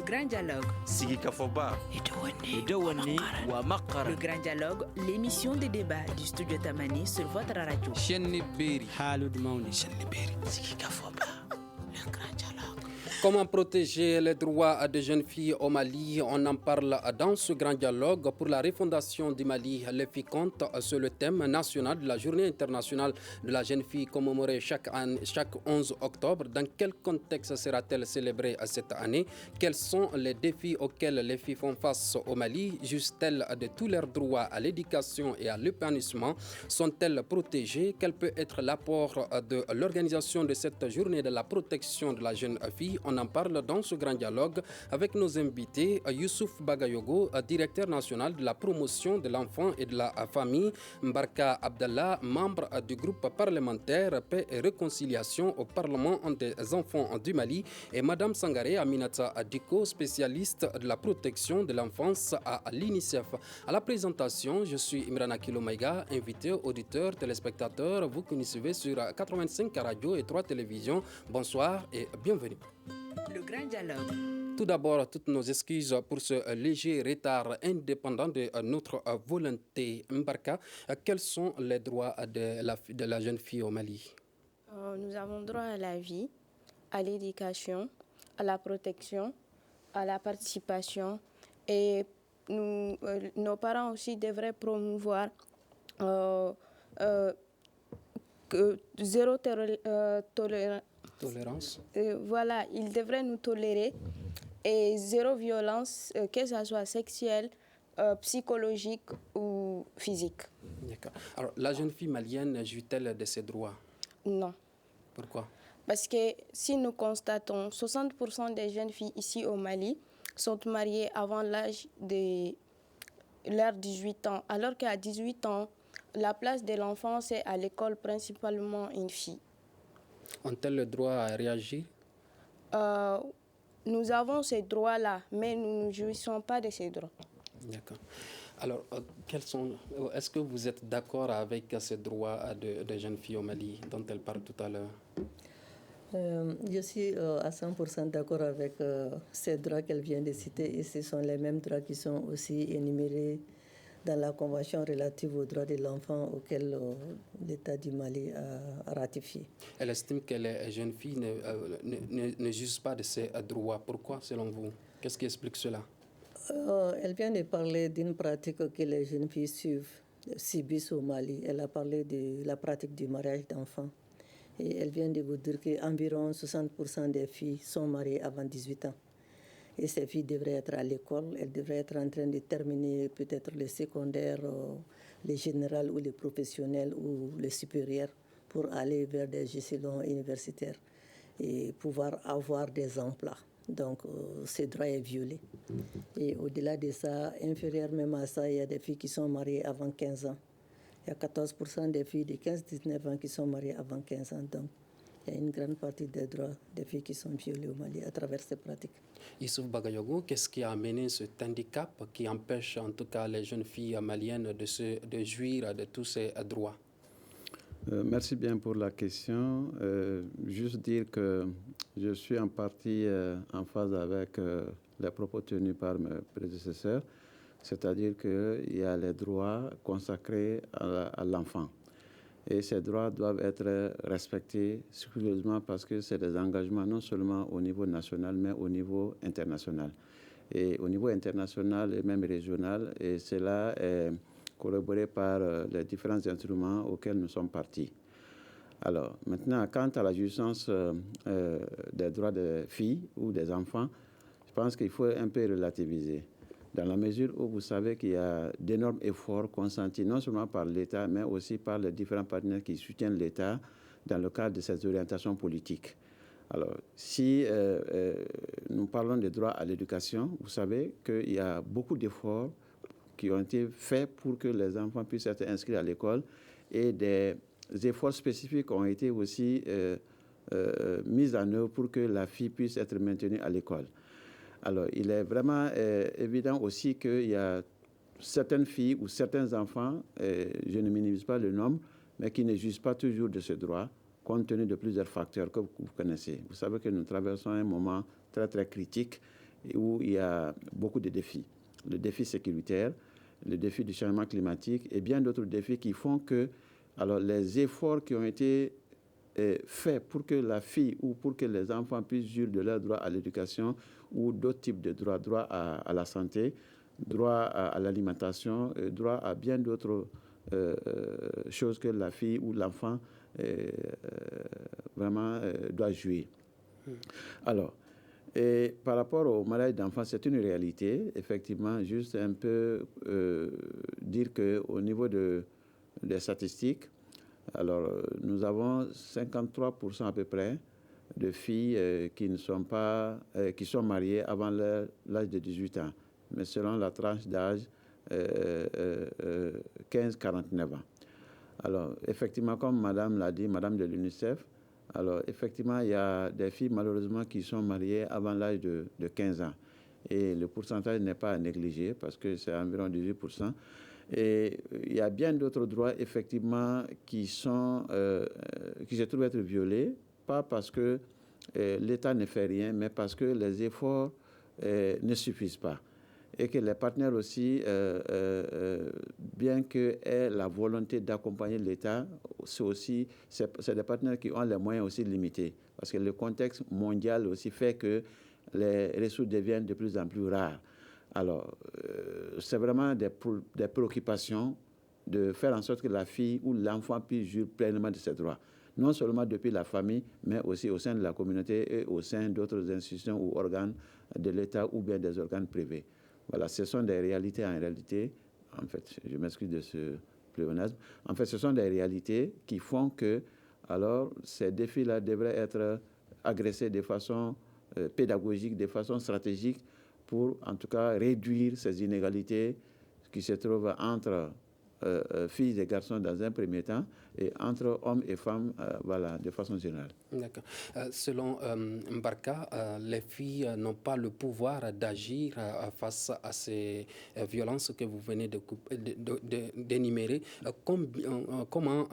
grand dialogue. Sigi Kafoba. Idawani wa Makara. Le grand dialogue, l'émission de débat du studio Tamani sur votre radio. Chenni Beri. Halud Mauni. Chenni Beri. Sigi Kafoba. Le grand dialogue. Comment protéger les droits des jeunes filles au Mali? On en parle dans ce grand dialogue pour la refondation du Mali. Les filles comptent sur le thème national de la Journée internationale de la jeune fille commémorée chaque 11 octobre. Dans quel contexte sera-t-elle célébrée cette année? Quels sont les défis auxquels les filles font face au Mali? Jouissent-elles de tous leurs droits à l'éducation et à l'épanouissement? Sont-elles protégées? Quel peut être l'apport de l'organisation de cette journée de la protection de la jeune fille? On en parle dans ce grand dialogue avec nos invités, Youssouf Bagayogo, directeur national de la promotion de l'enfant et de la famille, Mbarka Abdallah, membre du groupe parlementaire Paix et Réconciliation au Parlement des enfants du Mali, et Madame Sangaré Aminata Diko, spécialiste de la protection de l'enfance à l'UNICEF. À la présentation, je suis Imrana Kilomaïga, invité, auditeur, téléspectateur, vous qui nous suivez sur 85 radios et 3 télévisions. Bonsoir et bienvenue. Le grand dialogue. Tout d'abord, toutes nos excuses pour ce léger retard indépendant de notre volonté. Mbarka, quels sont les droits de la jeune fille au Mali? Nous avons droit à la vie, à l'éducation, à la protection, à la participation, et nos parents aussi devraient promouvoir zéro tolérance. Voilà, ils devraient nous tolérer et zéro violence, que ce soit sexuelle, psychologique ou physique. D'accord. Alors, la jeune fille malienne jouit-elle de ses droits? Non. Pourquoi? Parce que si nous constatons, 60% des jeunes filles ici au Mali sont mariées avant l'âge de leurs 18 ans, alors qu'à 18 ans, la place de l'enfant, c'est à l'école, principalement une fille. Ont-elles le droit à réagir? Nous avons ces droits-là, mais nous ne jouissons pas de ces droits. D'accord. Alors, est-ce que vous êtes d'accord avec ces droits de jeunes filles au Mali dont elle parle tout à l'heure? Je suis à 100% d'accord avec ces droits qu'elle vient de citer, et ce sont les mêmes droits qui sont aussi énumérés dans la Convention relative aux droits de l'enfant auquel l'État du Mali a ratifié. Elle estime que les jeunes filles ne jouissent pas de ces droits. Pourquoi, selon vous? Qu'est-ce qui explique cela? Elle vient de parler d'une pratique que les jeunes filles subissent au Mali. Elle a parlé de la pratique du mariage d'enfants. Et elle vient de vous dire qu'environ 60% des filles sont mariées avant 18 ans. Et ces filles devraient être à l'école, elles devraient être en train de terminer peut-être le secondaire, les générales ou les professionnels ou les supérieurs pour aller vers des échelons universitaires et pouvoir avoir des emplois. Donc, ce droit est violé. Et au-delà de ça, inférieur même à ça, il y a des filles qui sont mariées avant 15 ans. Il y a 14% des filles de 15-19 ans qui sont mariées avant 15 ans. Donc, il y a une grande partie des droits des filles qui sont violés au Mali à travers ces pratiques. Youssouf Bagayogo, qu'est-ce qui a amené cet handicap qui empêche en tout cas les jeunes filles maliennes de jouir de tous ces droits? Merci bien pour la question. Juste dire que je suis en partie en phase avec les propos tenus par mes prédécesseurs, c'est-à-dire qu'il y a les droits consacrés à l'enfant. Et ces droits doivent être respectés scrupuleusement parce que c'est des engagements non seulement au niveau national, mais au niveau international. Et au niveau international et même régional, et cela est corroboré par les différents instruments auxquels nous sommes partis. Alors, maintenant, quant à la jouissance des droits des filles ou des enfants, je pense qu'il faut un peu relativiser. Dans la mesure où vous savez qu'il y a d'énormes efforts consentis, non seulement par l'État, mais aussi par les différents partenaires qui soutiennent l'État dans le cadre de ces orientations politiques. Alors, si nous parlons des droits à l'éducation, vous savez qu'il y a beaucoup d'efforts qui ont été faits pour que les enfants puissent être inscrits à l'école, et des efforts spécifiques ont été aussi mis en œuvre pour que la fille puisse être maintenue à l'école. Alors, il est vraiment évident aussi qu'il y a certaines filles ou certains enfants, je ne minimise pas le nombre, mais qui ne jouissent pas toujours de ce droit, compte tenu de plusieurs facteurs que vous connaissez. Vous savez que nous traversons un moment très, très critique où il y a beaucoup de défis. Le défi sécuritaire, le défi du changement climatique et bien d'autres défis qui font que alors, les efforts qui ont été faits pour que la fille ou pour que les enfants puissent jouir de leur droit à l'éducation ou d'autres types de droits, droit à la santé, droit à l'alimentation, droit à bien d'autres choses que la fille ou l'enfant vraiment doit jouir. Alors, et par rapport au mariage d'enfants, c'est une réalité. Effectivement, juste un peu dire qu'au niveau des statistiques, alors nous avons 53% à peu près de filles qui ne sont pas, qui sont mariées avant l'âge de 18 ans, mais selon la tranche d'âge 15-49 ans. Alors, effectivement, comme Madame l'a dit, Madame de l'UNICEF, alors effectivement, il y a des filles malheureusement qui sont mariées avant l'âge de 15 ans. Et le pourcentage n'est pas à négliger parce que c'est environ 18%. Et il y a bien d'autres droits, effectivement, qui se trouvent être violés, pas parce que l'État ne fait rien, mais parce que les efforts ne suffisent pas. Et que les partenaires aussi, bien qu'aient la volonté d'accompagner l'État, c'est des partenaires qui ont les moyens aussi limités. Parce que le contexte mondial aussi fait que les ressources deviennent de plus en plus rares. Alors, c'est vraiment des préoccupations de faire en sorte que la fille ou l'enfant puisse jouir pleinement de ses droits. Non seulement depuis la famille, mais aussi au sein de la communauté et au sein d'autres institutions ou organes de l'État ou bien des organes privés. Voilà, ce sont des réalités en réalité. En fait, je m'excuse de ce pléonasme. En fait, ce sont des réalités qui font que, alors, ces défis-là devraient être agressés de façon pédagogique, de façon stratégique, pour, en tout cas, réduire ces inégalités qui se trouvent entre filles et garçons dans un premier temps et entre hommes et femmes, voilà, de façon générale. D'accord. Selon Mbarka, les filles n'ont pas le pouvoir d'agir face à ces violences que vous venez d'énumérer. Comment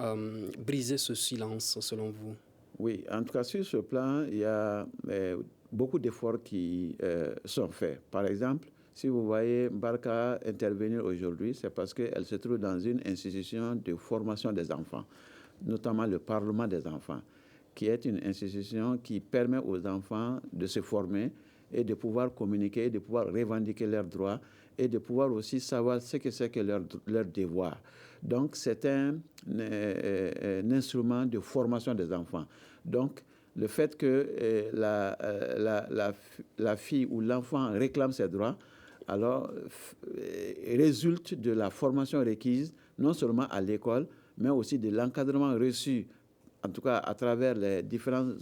briser ce silence, selon vous? Oui, en tout cas, sur ce plan, il y a beaucoup d'efforts qui sont faits. Par exemple, si vous voyez Mbarka intervenir aujourd'hui, c'est parce qu'elle se trouve dans une institution de formation des enfants, notamment le Parlement des enfants, qui est une institution qui permet aux enfants de se former et de pouvoir communiquer, de pouvoir revendiquer leurs droits et de pouvoir aussi savoir ce que c'est que leur devoir. Donc, c'est un instrument de formation des enfants. Donc, le fait que la fille ou l'enfant réclame ses droits, alors résulte de la formation requise, non seulement à l'école, mais aussi de l'encadrement reçu, en tout cas à travers les différentes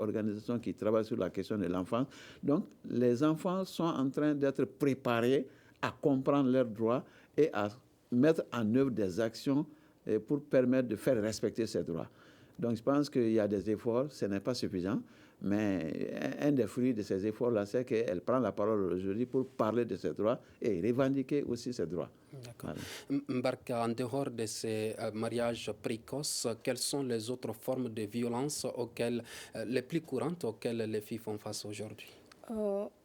organisations qui travaillent sur la question de l'enfance. Donc, les enfants sont en train d'être préparés à comprendre leurs droits et à mettre en œuvre des actions pour permettre de faire respecter ces droits. Donc, je pense qu'il y a des efforts, ce n'est pas suffisant, mais un des fruits de ces efforts-là, c'est qu'elle prend la parole aujourd'hui pour parler de ses droits et revendiquer aussi ses droits. D'accord. Voilà. Mbarka, en dehors de ces mariages précoces, quelles sont les autres formes de violence les plus courantes auxquelles les filles font face aujourd'hui?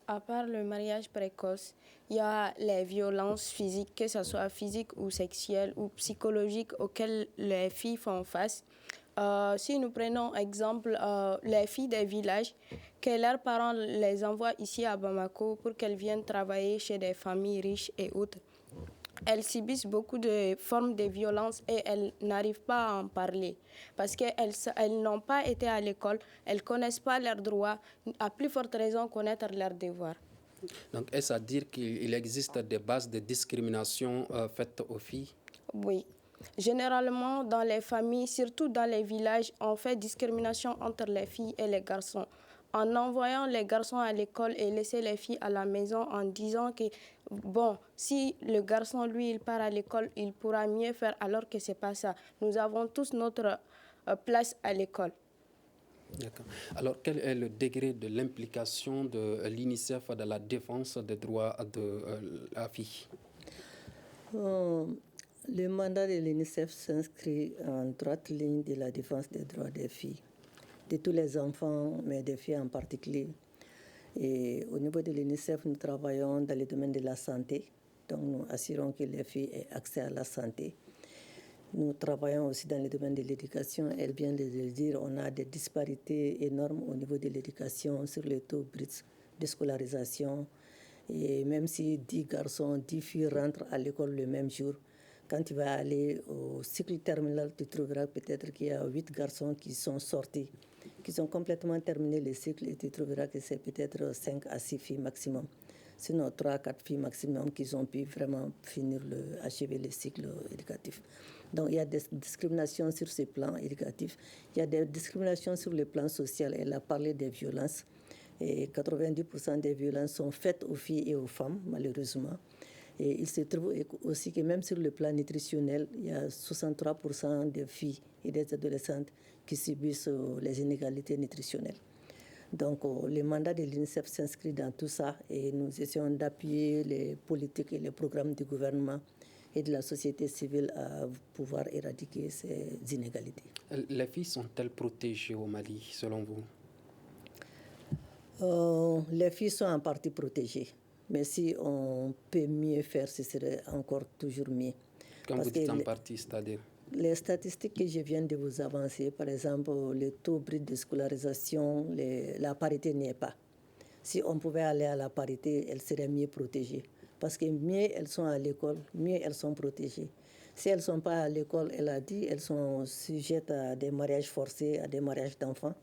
À part le mariage précoce, il y a les violences physiques, que ce soit physiques ou sexuelles ou psychologiques auxquelles les filles font face. Si nous prenons exemple les filles des villages, que leurs parents les envoient ici à Bamako pour qu'elles viennent travailler chez des familles riches et autres, elles subissent beaucoup de formes de violence et elles n'arrivent pas à en parler parce qu'elles n'ont pas été à l'école, elles ne connaissent pas leurs droits, à plus forte raison connaître leurs devoirs. Donc, est-ce à dire qu'il existe des bases de discrimination faites aux filles? Oui. Généralement, dans les familles, surtout dans les villages, on fait discrimination entre les filles et les garçons. En envoyant les garçons à l'école et laisser les filles à la maison en disant que, bon, si le garçon, lui, il part à l'école, il pourra mieux faire, alors que ce n'est pas ça. Nous avons tous notre place à l'école. D'accord. Alors, quel est le degré de l'implication de l'UNICEF dans la défense des droits de la fille? Le mandat de l'UNICEF s'inscrit en droite ligne de la défense des droits des filles, de tous les enfants, mais des filles en particulier. Et au niveau de l'UNICEF, nous travaillons dans le domaine de la santé. Donc, nous assurons que les filles aient accès à la santé. Nous travaillons aussi dans le domaine de l'éducation. Elle vient de le dire, on a des disparités énormes au niveau de l'éducation sur le taux brut de scolarisation. Et même si 10 garçons, 10 filles rentrent à l'école le même jour, quand tu vas aller au cycle terminal, tu trouveras peut-être qu'il y a 8 garçons qui sont sortis, qui ont complètement terminé le cycle, et tu trouveras que c'est peut-être 5 à 6 filles maximum. Sinon 3 à 4 filles maximum qui ont pu vraiment achever le cycle éducatif. Donc il y a des discriminations sur ce plan éducatif. Il y a des discriminations sur le plan social. Elle a parlé des violences. Et 90% des violences sont faites aux filles et aux femmes, malheureusement. Et il se trouve aussi que même sur le plan nutritionnel, il y a 63% des filles et des adolescentes qui subissent les inégalités nutritionnelles. Donc le mandat de l'UNICEF s'inscrit dans tout ça et nous essayons d'appuyer les politiques et les programmes du gouvernement et de la société civile à pouvoir éradiquer ces inégalités. Les filles sont-elles protégées au Mali, selon vous? Les filles sont en partie protégées. Mais si on peut mieux faire, ce serait encore toujours mieux. Quand vous dites en partie, c'est-à-dire? Les statistiques que je viens de vous avancer, par exemple, le taux brut de scolarisation, la parité n'y est pas. Si on pouvait aller à la parité, elles seraient mieux protégées. Parce que mieux elles sont à l'école, mieux elles sont protégées. Si elles ne sont pas à l'école, elle a dit, elles sont sujettes à des mariages forcés, à des mariages d'enfants.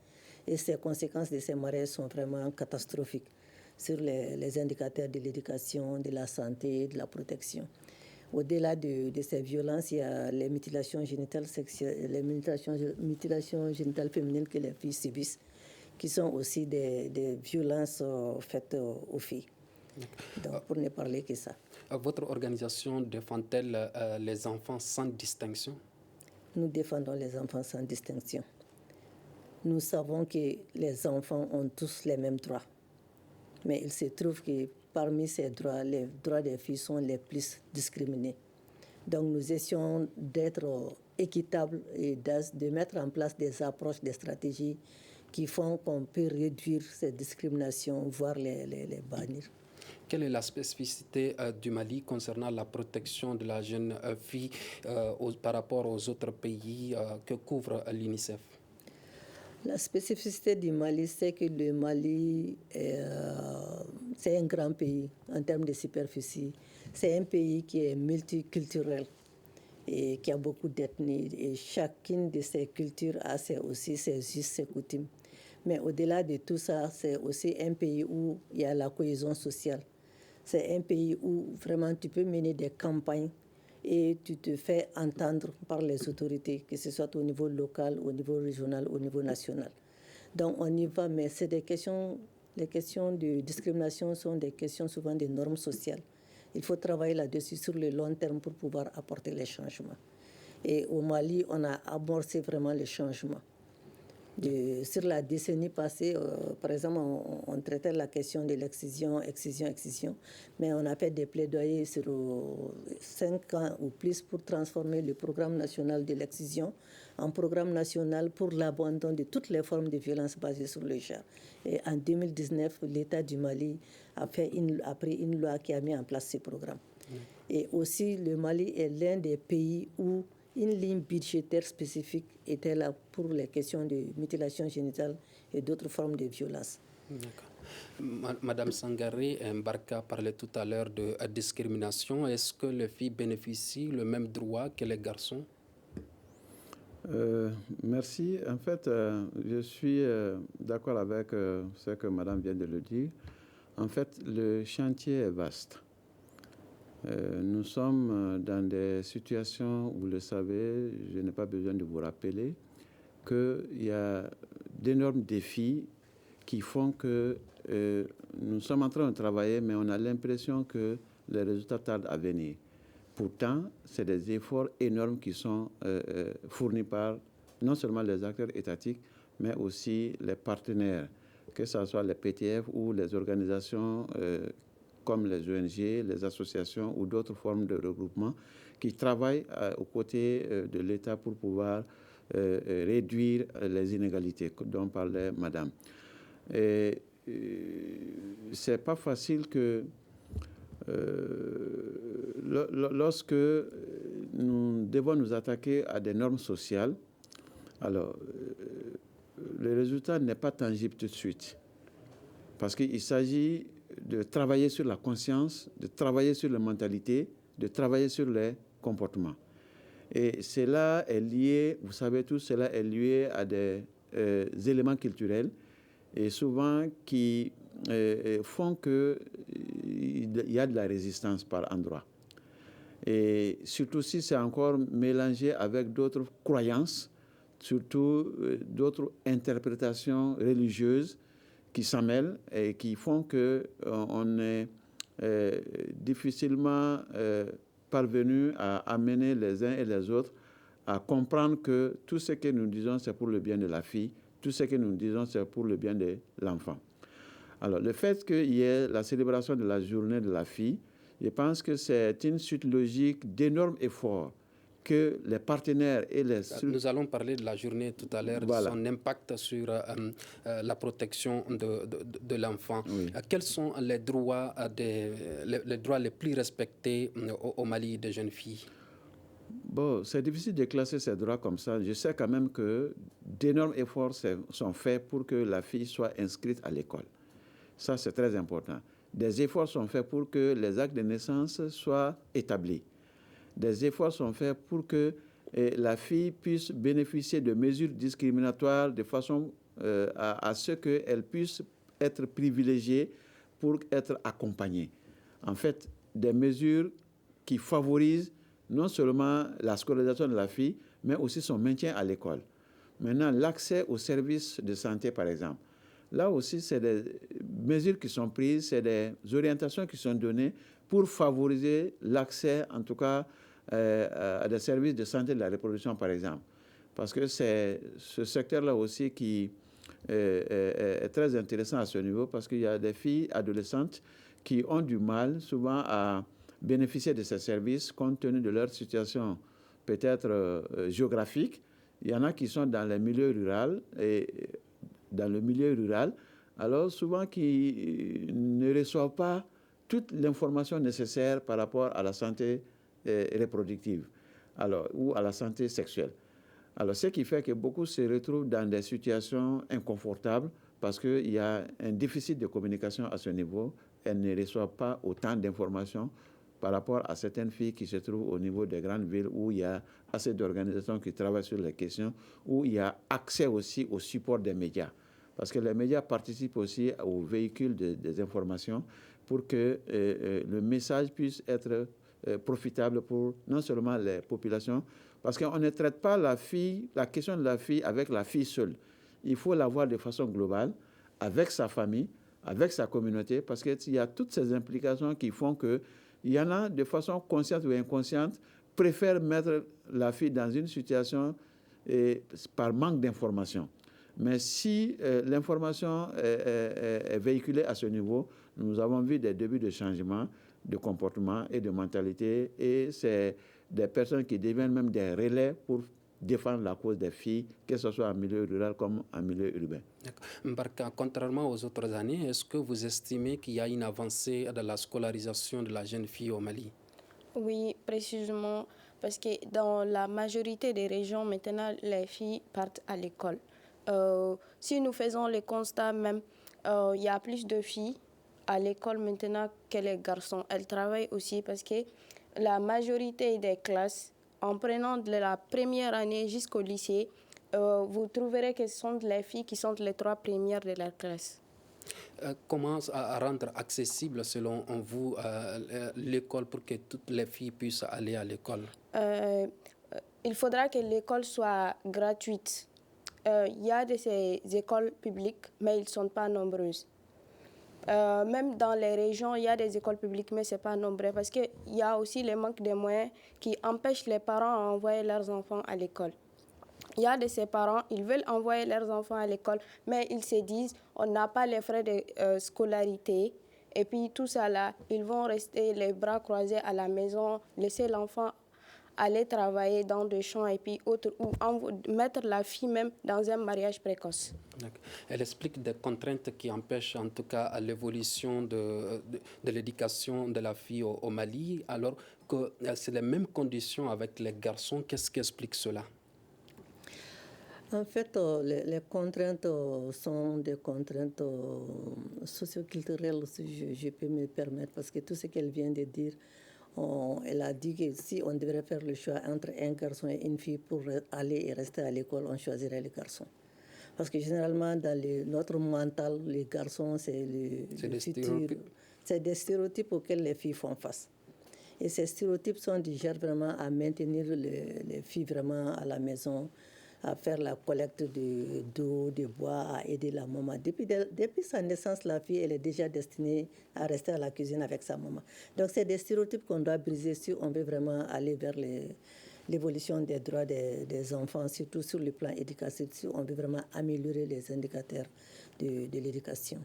Et ces conséquences de ces mariages sont vraiment catastrophiques sur les indicateurs de l'éducation, de la santé, de la protection. Au-delà de ces violences, il y a les mutilations génitales sexuelles, les mutilations génitales féminines que les filles subissent, qui sont aussi des violences faites aux filles. Donc, pour ne parler que ça. Votre organisation défend-elle les enfants sans distinction? Nous défendons les enfants sans distinction. Nous savons que les enfants ont tous les mêmes droits. Mais il se trouve que parmi ces droits, les droits des filles sont les plus discriminés. Donc nous essayons d'être équitables et de mettre en place des approches, des stratégies qui font qu'on peut réduire ces discriminations, voire les bannir. Quelle est la spécificité du Mali concernant la protection de la jeune fille par rapport aux autres pays que couvre l'UNICEF? La spécificité du Mali, c'est que le Mali, c'est un grand pays en termes de superficie. C'est un pays qui est multiculturel et qui a beaucoup d'ethnies. Et chacune de ces cultures a aussi ses us, ses coutumes. Mais au-delà de tout ça, c'est aussi un pays où il y a la cohésion sociale. C'est un pays où vraiment tu peux mener des campagnes et tu te fais entendre par les autorités, que ce soit au niveau local, au niveau régional, au niveau national. Donc on y va, mais c'est les questions de discrimination sont des questions souvent des normes sociales. Il faut travailler là-dessus sur le long terme pour pouvoir apporter les changements. Et au Mali, on a amorcé vraiment les changements. Sur la décennie passée, par exemple, on traitait la question de l'excision, mais on a fait des plaidoyers sur 5 ans ou plus pour transformer le programme national de l'excision en programme national pour l'abandon de toutes les formes de violence basées sur le genre. Et en 2019, l'État du Mali a pris une loi qui a mis en place ce programme. Et aussi, le Mali est l'un des pays où une ligne budgétaire spécifique était là pour les questions de mutilation génitale et d'autres formes de violence. D'accord. Madame Sangaré, Mbarka parlait tout à l'heure de discrimination. Est-ce que les filles bénéficient le même droit que les garçons? Merci. En fait, je suis d'accord avec ce que Madame vient de le dire. En fait, le chantier est vaste. Nous sommes dans des situations, vous le savez, je n'ai pas besoin de vous rappeler, qu'il y a d'énormes défis qui font que nous sommes en train de travailler, mais on a l'impression que les résultats tardent à venir. Pourtant, c'est des efforts énormes qui sont fournis par non seulement les acteurs étatiques, mais aussi les partenaires, que ce soit les PTF ou les organisations comme les ONG, les associations ou d'autres formes de regroupement qui travaillent aux côtés de l'État pour pouvoir réduire les inégalités dont parlait Madame. Et c'est pas facile que lorsque nous devons nous attaquer à des normes sociales, alors le résultat n'est pas tangible tout de suite. Parce qu'il s'agit de travailler sur la conscience, de travailler sur la mentalité, de travailler sur les comportements. Et cela est lié, vous savez tous, cela est lié à des éléments culturels et souvent qui font qu'il y a de la résistance par endroits. Et surtout si c'est encore mélangé avec d'autres croyances, surtout d'autres interprétations religieuses qui s'en mêlent et qui font qu'on est difficilement parvenu à amener les uns et les autres à comprendre que tout ce que nous disons, c'est pour le bien de la fille, tout ce que nous disons, c'est pour le bien de l'enfant. Alors, le fait qu'il y ait la célébration de la journée de la fille, je pense que c'est une suite logique d'énormes efforts que les partenaires et les... Nous allons parler de la journée tout à l'heure, voilà, de son impact sur la protection de l'enfant. Oui. Quels sont les droits les plus respectés au Mali des jeunes filles? Bon, c'est difficile de classer ces droits comme ça. Je sais quand même que d'énormes efforts sont faits pour que la fille soit inscrite à l'école. Ça, c'est très important. Des efforts sont faits pour que les actes de naissance soient établis. Des efforts sont faits pour que la fille puisse bénéficier de mesures discriminatoires de façon à ce qu'elle puisse être privilégiée pour être accompagnée. En fait, des mesures qui favorisent non seulement la scolarisation de la fille, mais aussi son maintien à l'école. Maintenant, l'accès aux services de santé, par exemple. Là aussi, c'est des mesures qui sont prises, c'est des orientations qui sont données pour favoriser l'accès, en tout cas, à des services de santé de la reproduction, par exemple. Parce que c'est ce secteur-là aussi qui est très intéressant à ce niveau, parce qu'il y a des filles adolescentes qui ont du mal souvent à bénéficier de ces services compte tenu de leur situation peut-être géographique. Il y en a qui sont dans les milieux ruraux et dans le milieu rural, alors souvent qui ne reçoivent pas toute l'information nécessaire par rapport à la santé reproductive ou à la santé sexuelle. Alors, ce qui fait que beaucoup se retrouvent dans des situations inconfortables parce qu'il y a un déficit de communication à ce niveau. Elles ne reçoivent pas autant d'informations par rapport à certaines filles qui se trouvent au niveau des grandes villes où il y a assez d'organisations qui travaillent sur les questions, où il y a accès aussi au support des médias. Parce que les médias participent aussi au véhicule des informations pour que le message puisse être profitable pour non seulement les populations, parce qu'on ne traite pas la question de la fille avec la fille seule. Il faut la voir de façon globale, avec sa famille, avec sa communauté, parce qu'il y a toutes ces implications qui font qu'il y en a de façon consciente ou inconsciente, préfèrent mettre la fille dans une situation par manque d'information. Mais si l'information est véhiculée à ce niveau, nous avons vu des débuts de changement de comportement et de mentalité, et c'est des personnes qui deviennent même des relais pour défendre la cause des filles, que ce soit en milieu rural comme en milieu urbain. Mbarka, contrairement aux autres années, est-ce que vous estimez qu'il y a une avancée dans la scolarisation de la jeune fille au Mali? Oui, précisément, parce que dans la majorité des régions, maintenant, les filles partent à l'école. Si nous faisons le constat même, il y a plus de filles à l'école maintenant que les garçons. Elles travaillent aussi parce que la majorité des classes, en prenant de la première année jusqu'au lycée, vous trouverez que ce sont les filles qui sont les 3 premières de la classe. Comment rendre accessible, selon vous, l'école pour que toutes les filles puissent aller à l'école? Il faudra que l'école soit gratuite. Il y a ces écoles publiques, mais elles ne sont pas nombreuses. Même dans les régions, il y a des écoles publiques, mais ce n'est pas nombreux parce qu'il y a aussi le manque de moyens qui empêchent les parents à envoyer leurs enfants à l'école. Il y a de ces parents, ils veulent envoyer leurs enfants à l'école, mais ils se disent, on n'a pas les frais de scolarité. Et puis tout ça là, ils vont rester les bras croisés à la maison, laisser l'enfant aller travailler dans des champs et puis autres, ou mettre la fille même dans un mariage précoce. Elle explique des contraintes qui empêchent en tout cas l'évolution de l'éducation de la fille au Mali, alors que c'est les mêmes conditions avec les garçons. Qu'est-ce qui explique cela? En fait, les contraintes sont des contraintes socio-culturelles, si je peux me permettre, parce que tout ce qu'elle vient de dire, elle a dit que si on devrait faire le choix entre un garçon et une fille pour aller et rester à l'école, on choisirait le garçon. Parce que généralement, dans notre mental, les garçons, c'est le futur. C'est des stéréotypes auxquels les filles font face. Et ces stéréotypes sont du genre vraiment à maintenir les filles vraiment à la maison, à faire la collecte d'eau, de bois, à aider la maman. Depuis sa naissance, la fille, elle est déjà destinée à rester à la cuisine avec sa maman. Donc, c'est des stéréotypes qu'on doit briser si on veut vraiment aller vers l'évolution des droits des enfants, surtout sur le plan éducatif, si on veut vraiment améliorer les indicateurs de l'éducation.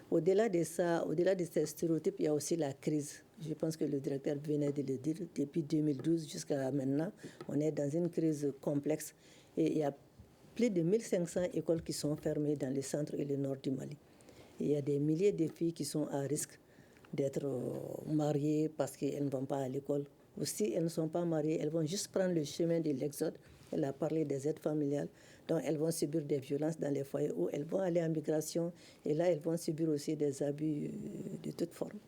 Au-delà de ça, au-delà de ces stéréotypes, il y a aussi la crise. Je pense que le directeur venait de le dire. Depuis 2012 jusqu'à maintenant, on est dans une crise complexe. Et il y a plus de 1500 écoles qui sont fermées dans le centre et le nord du Mali. Et il y a des milliers de filles qui sont à risque d'être mariées parce qu'elles ne vont pas à l'école. Ou si elles ne sont pas mariées, elles vont juste prendre le chemin de l'exode. Elle a parlé des aides familiales. Donc elles vont subir des violences dans les foyers ou elles vont aller en migration. Et là, elles vont subir aussi des abus de toute forme.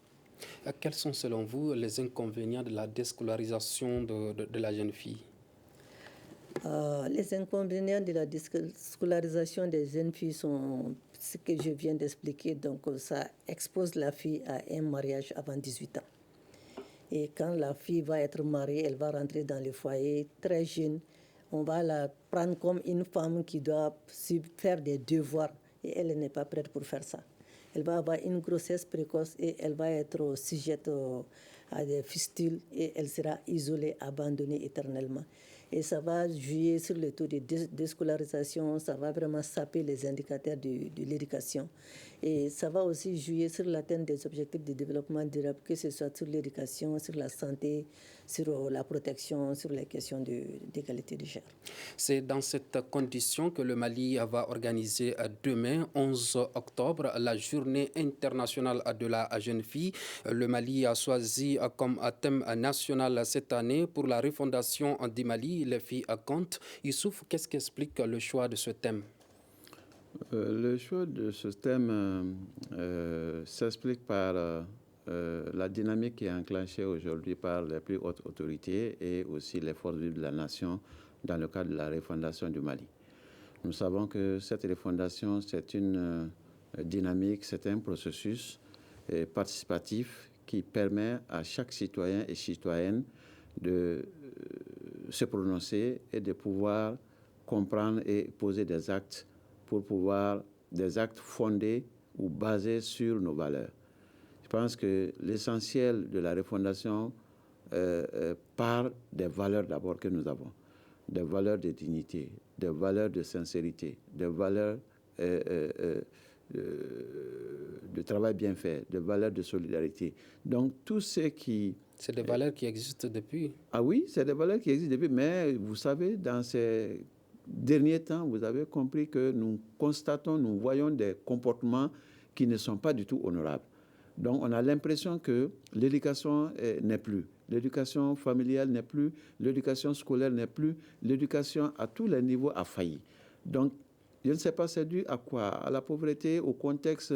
Quels sont selon vous les inconvénients de la déscolarisation de la jeune fille? Les inconvénients de la scolarisation des jeunes filles sont ce que je viens d'expliquer. Donc, ça expose la fille à un mariage avant 18 ans. Et quand la fille va être mariée, elle va rentrer dans le foyer très jeune. On va la prendre comme une femme qui doit faire des devoirs. Et elle n'est pas prête pour faire ça. Elle va avoir une grossesse précoce et elle va être sujette à des fistules et elle sera isolée, abandonnée éternellement. Et ça va jouer sur le taux de déscolarisation, ça va vraiment saper les indicateurs de l'éducation. Et ça va aussi jouer sur l'atteinte des objectifs de développement durable, que ce soit sur l'éducation, sur la santé, sur la protection, sur les questions d'égalité de genre. C'est dans cette condition que le Mali va organiser demain, 11 octobre, la journée internationale de la jeune fille. Le Mali a choisi comme thème national cette année pour la refondation du Mali, les filles comptent. Youssouf, qu'est-ce qui explique le choix de ce thème? Le choix de ce thème s'explique par la dynamique qui est enclenchée aujourd'hui par les plus hautes autorités et aussi les forces vives de la nation dans le cadre de la refondation du Mali. Nous savons que cette refondation, c'est une dynamique, c'est un processus participatif qui permet à chaque citoyen et citoyenne de se prononcer et de pouvoir comprendre et poser des actes pour pouvoir, des actes fondés ou basés sur nos valeurs. Je pense que l'essentiel de la refondation part des valeurs d'abord que nous avons, des valeurs de dignité, des valeurs de sincérité, des valeurs de travail bien fait, des valeurs de solidarité. Donc tout ce qui... C'est des valeurs qui existent depuis. Ah oui, c'est des valeurs qui existent depuis, mais vous savez, dans ces derniers temps, vous avez compris que nous constatons, nous voyons des comportements qui ne sont pas du tout honorables. Donc on a l'impression que l'éducation n'est plus, l'éducation familiale n'est plus, l'éducation scolaire n'est plus, l'éducation à tous les niveaux a failli. Donc je ne sais pas, c'est dû à quoi? À la pauvreté, au contexte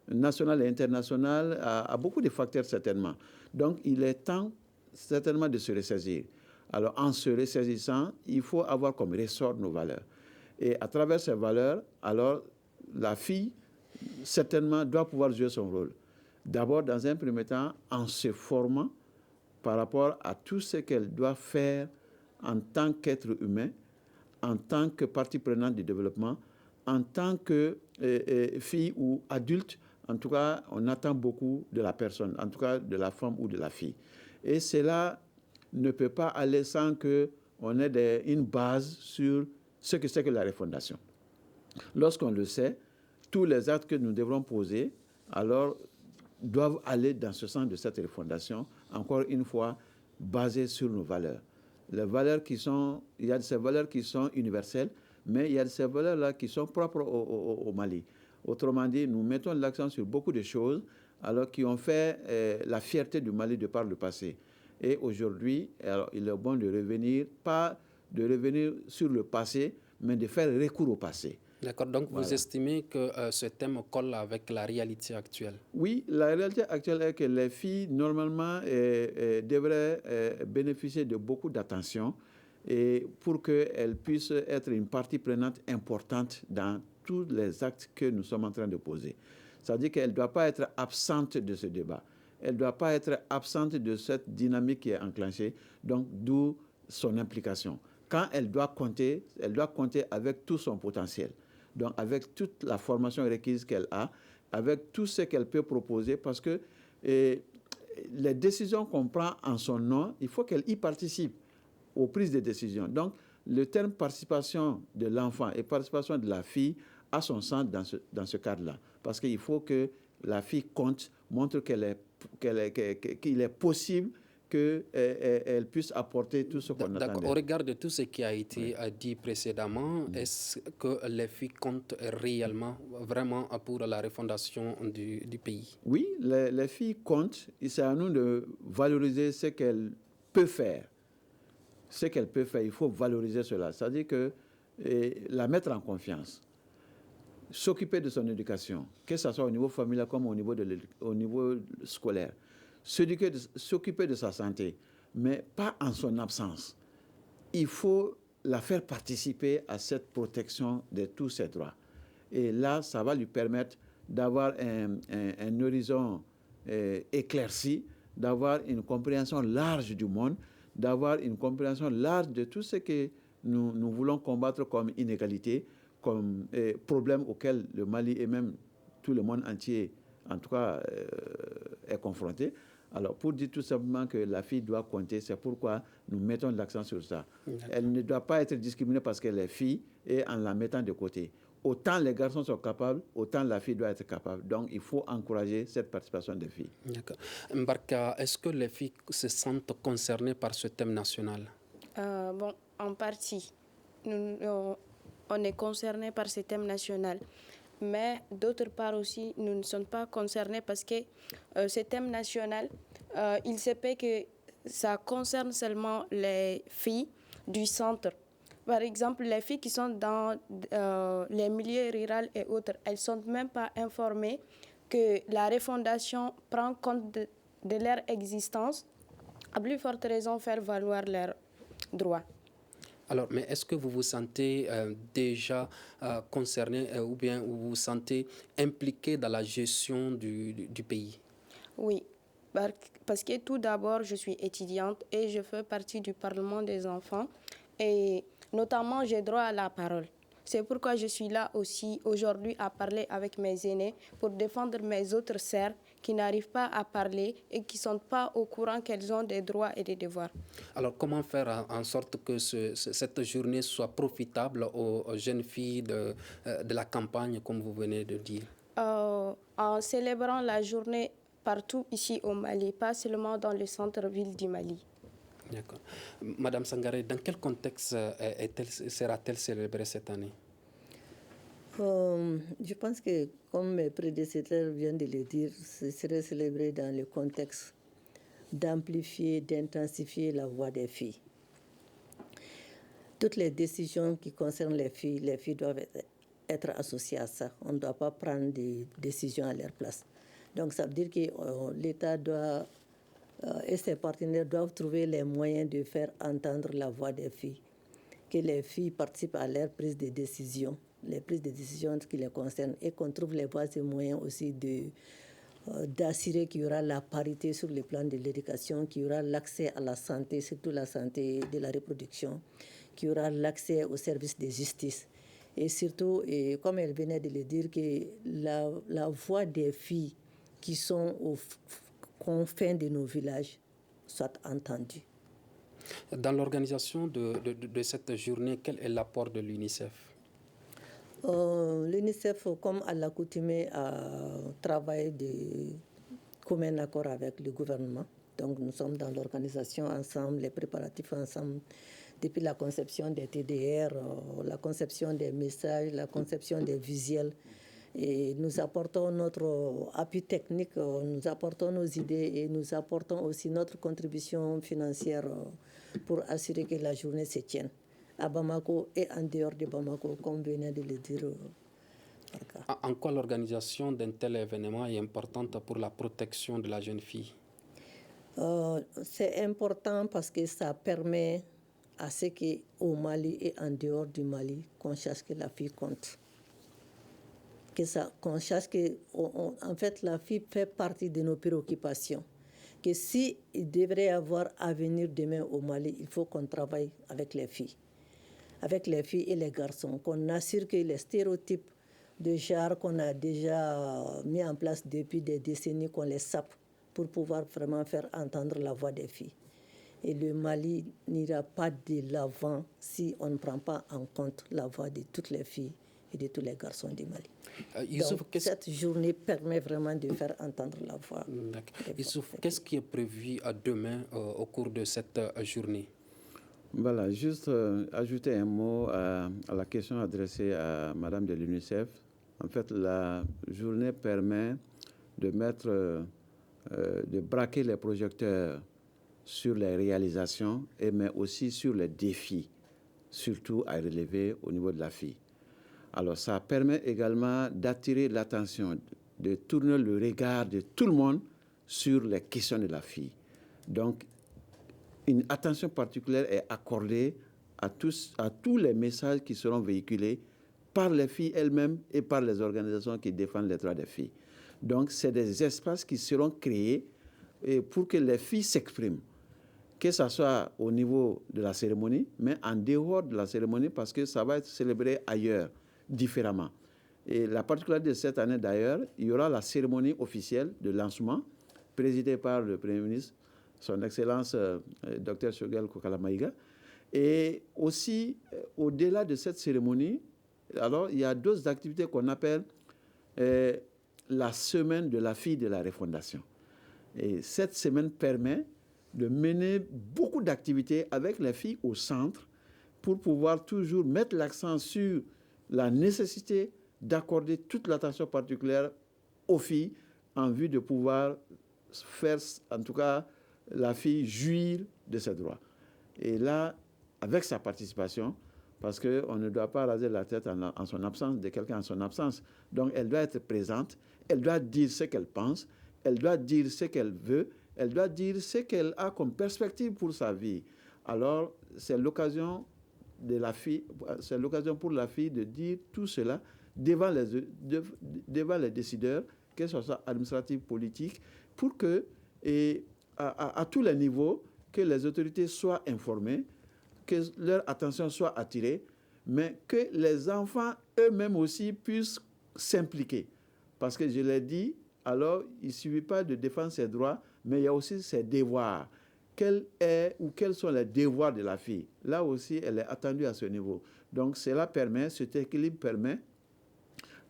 national et international, à beaucoup de facteurs certainement. Donc il est temps certainement de se ressaisir. Alors en se ressaisissant, il faut avoir comme ressort nos valeurs. Et à travers ces valeurs, alors la fille certainement doit pouvoir jouer son rôle. D'abord, dans un premier temps, en se formant par rapport à tout ce qu'elle doit faire en tant qu'être humain, en tant que partie prenante du développement, en tant que fille ou adulte. En tout cas, on attend beaucoup de la personne, en tout cas de la femme ou de la fille. Et cela ne peut pas aller sans qu'on ait une base sur ce que c'est que la refondation. Lorsqu'on le sait, tous les actes que nous devrons poser, alors, doivent aller dans ce sens de cette refondation, encore une fois, basée sur nos valeurs. les valeurs il y a ces valeurs qui sont universelles, mais il y a ces valeurs-là qui sont propres au Mali. Autrement dit, nous mettons l'accent sur beaucoup de choses, alors qui ont fait la fierté du Mali de par le passé. Et aujourd'hui, il est bon de revenir, pas de revenir sur le passé, mais de faire recours au passé. D'accord, donc vous estimez que ce thème colle avec la réalité actuelle? Oui, la réalité actuelle est que les filles, normalement, devraient bénéficier de beaucoup d'attention et pour qu'elles puissent être une partie prenante importante dans tous les actes que nous sommes en train de poser. C'est-à-dire qu'elle ne doit pas être absente de ce débat. Elle ne doit pas être absente de cette dynamique qui est enclenchée, donc d'où son implication. Quand elle doit compter avec tout son potentiel. Donc avec toute la formation requise qu'elle a, avec tout ce qu'elle peut proposer, parce que les décisions qu'on prend en son nom, il faut qu'elle y participe aux prises de décisions. Donc le terme participation de l'enfant et participation de la fille a son sens dans ce cadre-là. Parce qu'il faut que la fille compte, montre qu'il est possible qu'elle puisse apporter tout ce qu'on attend. Au regard de tout ce qui a été dit précédemment, est-ce que les filles comptent réellement, vraiment pour la refondation du pays? Oui, les filles comptent. C'est à nous de valoriser ce qu'elles peuvent faire. Ce qu'elles peuvent faire, il faut valoriser cela. C'est-à-dire que la mettre en confiance. S'occuper de son éducation, que ce soit au niveau familial comme au niveau scolaire. S'occuper de sa santé, mais pas en son absence. Il faut la faire participer à cette protection de tous ses droits. Et là, ça va lui permettre d'avoir un horizon éclairci, d'avoir une compréhension large du monde, d'avoir une compréhension large de tout ce que nous voulons combattre comme inégalité, comme problème auquel le Mali et même tout le monde entier, en tout cas, est confronté. Alors, pour dire tout simplement que la fille doit compter, c'est pourquoi nous mettons l'accent sur ça. Elle ne doit pas être discriminée parce qu'elle est fille et en la mettant de côté. Autant les garçons sont capables, autant la fille doit être capable. Donc, il faut encourager cette participation des filles. D'accord. Mbarka, est-ce que les filles se sentent concernées par ce thème national? Bon, en partie. On est concerné par ce thème national. Mais d'autre part aussi, nous ne sommes pas concernés parce que ce thème national, il se peut que ça concerne seulement les filles du centre. Par exemple, les filles qui sont dans les milieux ruraux et autres, elles ne sont même pas informées que la refondation prend compte de leur existence, à plus forte raison faire valoir leurs droits. Alors, mais est-ce que vous vous sentez déjà concerné ou bien vous vous sentez impliqué dans la gestion du pays? Oui, parce que tout d'abord, je suis étudiante et je fais partie du Parlement des enfants et notamment, j'ai droit à la parole. C'est pourquoi je suis là aussi aujourd'hui à parler avec mes aînés pour défendre mes autres sœurs qui n'arrivent pas à parler et qui ne sont pas au courant qu'elles ont des droits et des devoirs. Alors, comment faire en sorte que cette journée soit profitable aux jeunes filles de la campagne, comme vous venez de dire? En célébrant la journée partout ici au Mali, pas seulement dans le centre-ville du Mali. D'accord. Madame Sangaré, dans quel contexte sera-t-elle célébrée cette année? Je pense que, comme mes prédécesseurs viennent de le dire, ce serait célébré dans le contexte d'amplifier, d'intensifier la voix des filles. Toutes les décisions qui concernent les filles doivent être associées à ça. On ne doit pas prendre des décisions à leur place. Donc ça veut dire que l'État doit et ses partenaires doivent trouver les moyens de faire entendre la voix des filles, que les filles participent à leur prise de décision, les prises de décision qui les concernent, et qu'on trouve les voies et moyens aussi d'assurer qu'il y aura la parité sur le plan de l'éducation, qu'il y aura l'accès à la santé, surtout la santé de la reproduction, qu'il y aura l'accès aux services de justice. Et surtout, et comme elle venait de le dire, que la voix des filles qui sont aux confins de nos villages soit entendue. Dans l'organisation de cette journée, quel est l'apport de l'UNICEF? L'UNICEF, comme à l'accoutumée, travaille de commun accord avec le gouvernement Donc nous sommes dans l'organisation ensemble, les préparatifs ensemble, depuis la conception des TDR, la conception des messages, la conception des visuels. Et nous apportons notre appui technique, nous apportons nos idées et nous apportons aussi notre contribution financière pour assurer que la journée se tienne à Bamako et en dehors de Bamako, comme venait de le dire. En quoi l'organisation d'un tel événement est importante pour la protection de la jeune fille? C'est important parce que ça permet à ce qu'au Mali et en dehors du Mali, qu'on cherche que la fille compte. Qu'on cherche que, en fait, la fille fait partie de nos préoccupations. Que s'il devrait y avoir avenir demain au Mali, il faut qu'on travaille avec les filles et les garçons, qu'on assure que les stéréotypes de genre qu'on a déjà mis en place depuis des décennies, qu'on les sape pour pouvoir vraiment faire entendre la voix des filles. Et le Mali n'ira pas de l'avant si on ne prend pas en compte la voix de toutes les filles et de tous les garçons du Mali. Youssouf, donc, cette journée permet vraiment de faire entendre la voix. Youssouf, qu'est-ce qui est prévu demain au cours de cette journée? Voilà, juste ajouter un mot à la question adressée à Madame de l'UNICEF. En fait, la journée permet de de braquer les projecteurs sur les réalisations, mais aussi sur les défis, surtout à relever au niveau de la fille. Alors, ça permet également d'attirer l'attention, de tourner le regard de tout le monde sur les questions de la fille. Donc, une attention particulière est accordée à tous les messages qui seront véhiculés par les filles elles-mêmes et par les organisations qui défendent les droits des filles. Donc, c'est des espaces qui seront créés pour que les filles s'expriment, que ce soit au niveau de la cérémonie, mais en dehors de la cérémonie, parce que ça va être célébré ailleurs, différemment. Et la particularité de cette année, d'ailleurs, il y aura la cérémonie officielle de lancement, présidée par le Premier ministre, son Excellence Dr Choguel Kokalamaïga. Et aussi, au-delà de cette cérémonie, alors, il y a d'autres activités qu'on appelle la semaine de la fille de la refondation. Et cette semaine permet de mener beaucoup d'activités avec les filles au centre pour pouvoir toujours mettre l'accent sur la nécessité d'accorder toute l'attention particulière aux filles en vue de pouvoir faire, en tout cas, la fille jouir de ses droits. Et là, avec sa participation, parce qu'on ne doit pas raser la tête en son absence, de quelqu'un en son absence. Donc, elle doit être présente, elle doit dire ce qu'elle pense, elle doit dire ce qu'elle veut, elle doit dire ce qu'elle a comme perspective pour sa vie. Alors, c'est l'occasion de la fille, c'est l'occasion pour la fille de dire tout cela devant les décideurs, que ce soit administratifs, politiques, pour que, à tous les niveaux, que les autorités soient informées, que leur attention soit attirée, mais que les enfants eux-mêmes aussi puissent s'impliquer. Parce que je l'ai dit, alors il ne suffit pas de défendre ses droits, mais il y a aussi ses devoirs. Quels sont les devoirs de la fille? Là aussi, elle est attendue à ce niveau. Donc cela permet, cet équilibre permet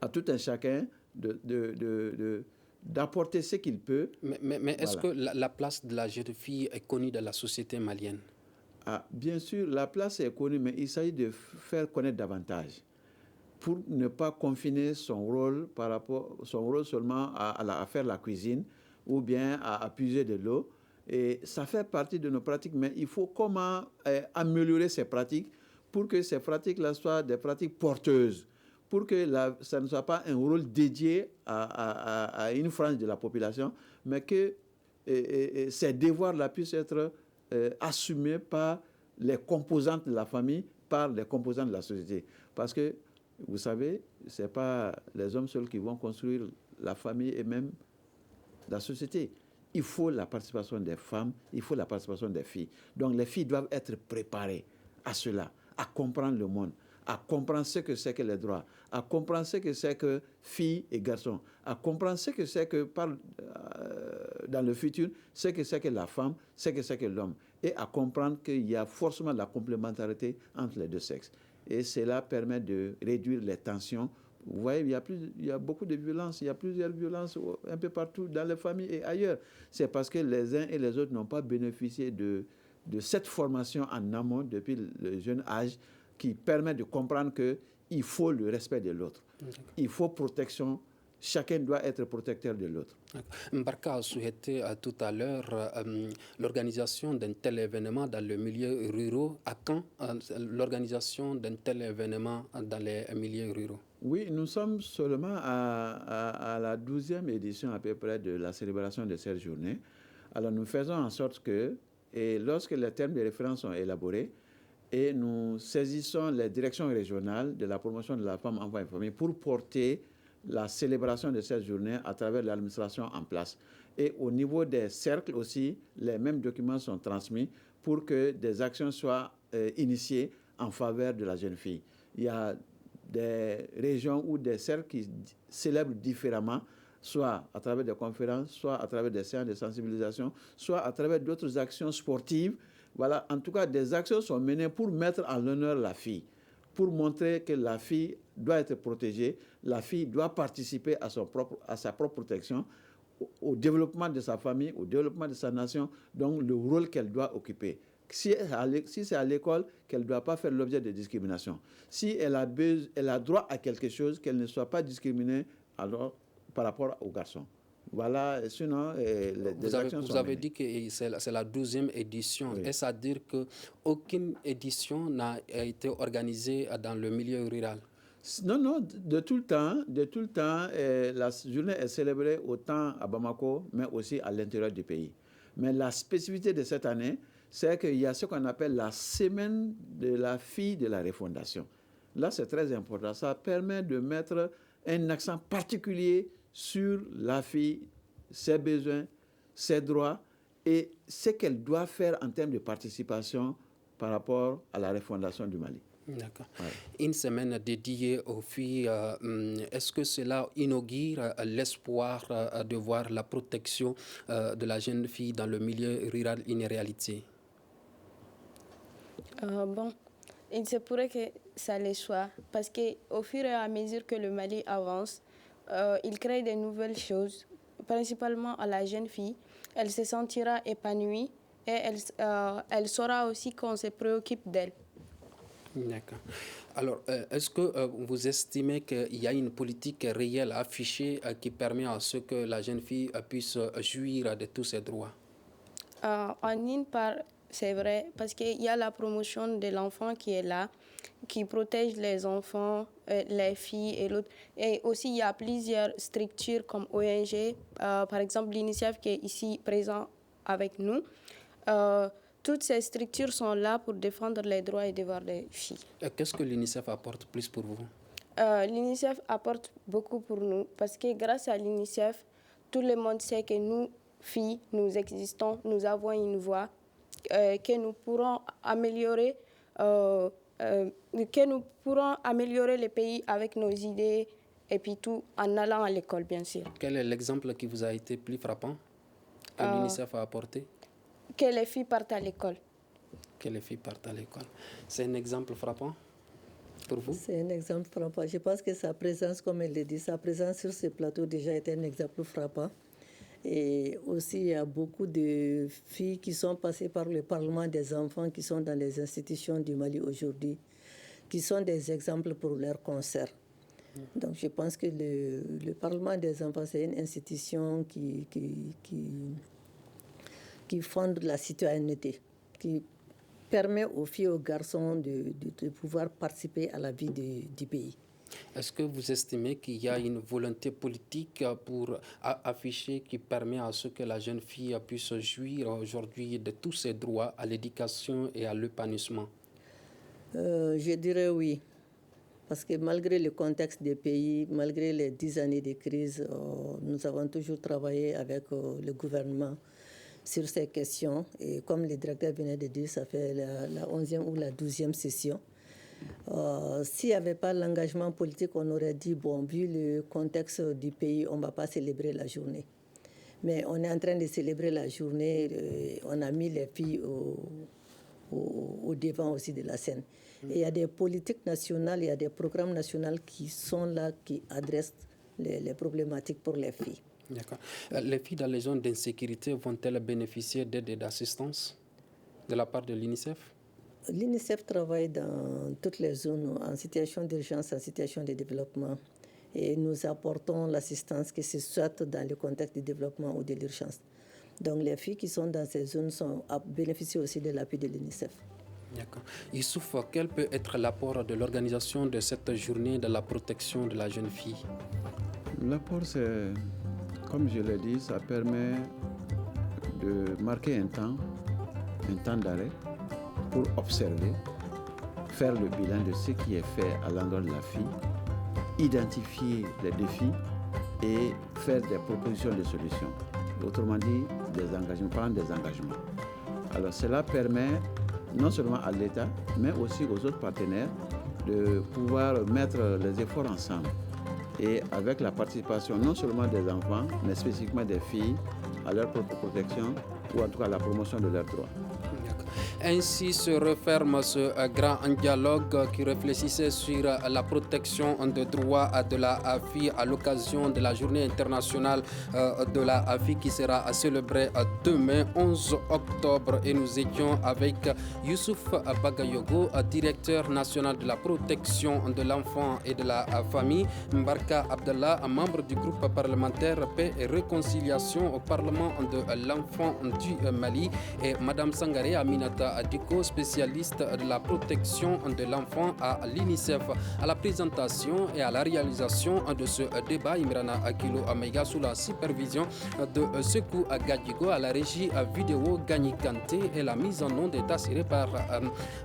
à tout un chacun d'apporter ce qu'il peut. Mais est-ce que la place de la jeune fille est connue dans la société malienne? Bien sûr, la place est connue, mais il s'agit de faire connaître davantage pour ne pas confiner son rôle seulement à faire la cuisine ou bien à puiser de l'eau. Et ça fait partie de nos pratiques, mais il faut comment améliorer ces pratiques pour que ces pratiques-là soient des pratiques porteuses, pour que ça ne soit pas un rôle dédié à une frange de la population, mais que ces devoirs-là puissent être assumés par les composantes de la famille, par les composantes de la société. Parce que, vous savez, ce n'est pas les hommes seuls qui vont construire la famille et même la société. Il faut la participation des femmes, il faut la participation des filles. Donc les filles doivent être préparées à cela, à comprendre le monde, à comprendre ce que c'est que les droits, à comprendre ce que c'est que filles et garçons, à comprendre ce que c'est que dans le futur, ce que c'est que la femme, ce que c'est que l'homme, et à comprendre qu'il y a forcément la complémentarité entre les deux sexes. Et cela permet de réduire les tensions Vous voyez, il y a beaucoup de violences, il y a plusieurs violences un peu partout dans les familles et ailleurs. C'est parce que les uns et les autres n'ont pas bénéficié de cette formation en amont depuis le jeune âge qui permet de comprendre qu'il faut le respect de l'autre. Il faut protection. Chacun doit être protecteur de l'autre. Mbarka a souhaité tout à l'heure l'organisation d'un tel événement dans le milieu rural. À quand l'organisation d'un tel événement dans les milieux ruraux? Oui, nous sommes seulement à la 12e édition à peu près de la célébration de cette journée. Alors nous faisons en sorte que, et lorsque les termes de référence sont élaborés, et nous saisissons les directions régionales de la promotion de la femme, enfant et famille pour porter la célébration de cette journée à travers l'administration en place. Et au niveau des cercles aussi, les mêmes documents sont transmis pour que des actions soient initiées en faveur de la jeune fille. Il y a des régions ou des cercles qui célèbrent différemment, soit à travers des conférences, soit à travers des séances de sensibilisation, soit à travers d'autres actions sportives. Voilà, en tout cas, des actions sont menées pour mettre en l'honneur la fille, pour montrer que la fille doit être protégée, la fille doit participer à sa propre protection, au développement de sa famille, au développement de sa nation, donc le rôle qu'elle doit occuper. Si c'est à l'école, qu'elle ne doit pas faire l'objet de discrimination. Si elle a droit à quelque chose, qu'elle ne soit pas discriminée alors, par rapport aux garçons. Voilà, sinon, vous avez dit que c'est la 12e édition. Oui. Est-ce à dire qu'aucune édition n'a été organisée dans le milieu rural? Non, de tout le temps, la journée est célébrée autant à Bamako, mais aussi à l'intérieur du pays. Mais la spécificité de cette année, c'est qu'il y a ce qu'on appelle la semaine de la fille de la refondation. Là, c'est très important. Ça permet de mettre un accent particulier sur la fille, ses besoins, ses droits et ce qu'elle doit faire en termes de participation par rapport à la refondation du Mali. D'accord. Ouais. Une semaine dédiée aux filles, est-ce que cela inaugure l'espoir de voir la protection de la jeune fille dans le milieu rural une réalité? Bon, il se pourrait que ça le soit, parce qu'au fur et à mesure que le Mali avance, il crée de nouvelles choses, principalement à la jeune fille. Elle se sentira épanouie et elle saura aussi qu'on se préoccupe d'elle. D'accord. Alors, est-ce que vous estimez qu'il y a une politique réelle affichée qui permet à ce que la jeune fille puisse jouir de tous ses droits? En une part, c'est vrai, parce qu'il y a la promotion de l'enfant qui est là, qui protège les enfants, les filles et l'autre. Et aussi, il y a plusieurs structures comme ONG, par exemple l'UNICEF qui est ici présent avec nous. Toutes ces structures sont là pour défendre les droits et devoirs des filles. Qu'est-ce que l'UNICEF apporte plus pour vous? L'UNICEF apporte beaucoup pour nous parce que grâce à l'UNICEF, tout le monde sait que nous, filles, nous existons, nous avons une voix, que nous pourrons améliorer le pays avec nos idées et puis tout en allant à l'école, bien sûr. Quel est l'exemple qui vous a été plus frappant que l'UNICEF a apporté? Que les filles partent à l'école. Que les filles partent à l'école. C'est un exemple frappant pour vous? C'est un exemple frappant. Je pense que sa présence, comme elle le dit, sa présence sur ce plateau déjà est un exemple frappant. Et aussi, il y a beaucoup de filles qui sont passées par le Parlement des enfants, qui sont dans les institutions du Mali aujourd'hui, qui sont des exemples pour leur concert. Donc, je pense que le Parlement des enfants, c'est une institution qui fonde la citoyenneté, qui permet aux filles et aux garçons de pouvoir participer à la vie du pays. Est-ce que vous estimez qu'il y a une volonté politique pour afficher qui permet à ce que la jeune fille puisse jouir aujourd'hui de tous ses droits à l'éducation et à l'épanouissement? Je dirais oui. Parce que malgré le contexte des pays, malgré les 10 années de crise, nous avons toujours travaillé avec le gouvernement sur ces questions. Et comme le directeur venait de dire, ça fait la 11e ou la 12e session. S'il n'y avait pas l'engagement politique, on aurait dit, bon, vu le contexte du pays, on ne va pas célébrer la journée. Mais on est en train de célébrer la journée, on a mis les filles au devant aussi de la scène. Et il y a des politiques nationales, il y a des programmes nationaux qui sont là, qui adressent les problématiques pour les filles. D'accord. Les filles dans les zones d'insécurité vont-elles bénéficier d'aide et d'assistance de la part de l'UNICEF? L'UNICEF travaille dans toutes les zones en situation d'urgence, en situation de développement. Et nous apportons l'assistance, que ce soit dans le contexte du développement ou de l'urgence. Donc les filles qui sont dans ces zones bénéficient aussi de l'appui de l'UNICEF. D'accord. Youssouf, quel peut être l'apport de l'organisation de cette journée de la protection de la jeune fille? L'apport, c'est, comme je l'ai dit, ça permet de marquer un temps d'arrêt pour observer, faire le bilan de ce qui est fait à l'endroit de la fille, identifier les défis et faire des propositions de solutions. Autrement dit, prendre des engagements. Alors cela permet non seulement à l'État, mais aussi aux autres partenaires de pouvoir mettre les efforts ensemble. Et avec la participation non seulement des enfants, mais spécifiquement des filles, à leur propre protection ou en tout cas à la promotion de leurs droits. Ainsi se referme ce grand dialogue qui réfléchissait sur la protection des droits de la fille à l'occasion de la journée internationale de la fille qui sera célébrée demain 11 octobre. Et nous étions avec Youssouf Bagayogo, directeur national de la protection de l'enfant et de la famille, Mbarka Abdallah, membre du groupe parlementaire Paix et Réconciliation au Parlement de l'enfant du Mali, et Madame Sangaré Aminata Adiko, spécialiste de la protection de l'enfant à l'UNICEF. À la présentation et à la réalisation de ce débat, Imrana Akilo Amega sous la supervision de Sekou Gadjigo, à la régie vidéo Gagni Kanté et la mise en onde est assurée par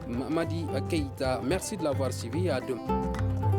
Madi Keita. Merci de l'avoir suivi. À demain.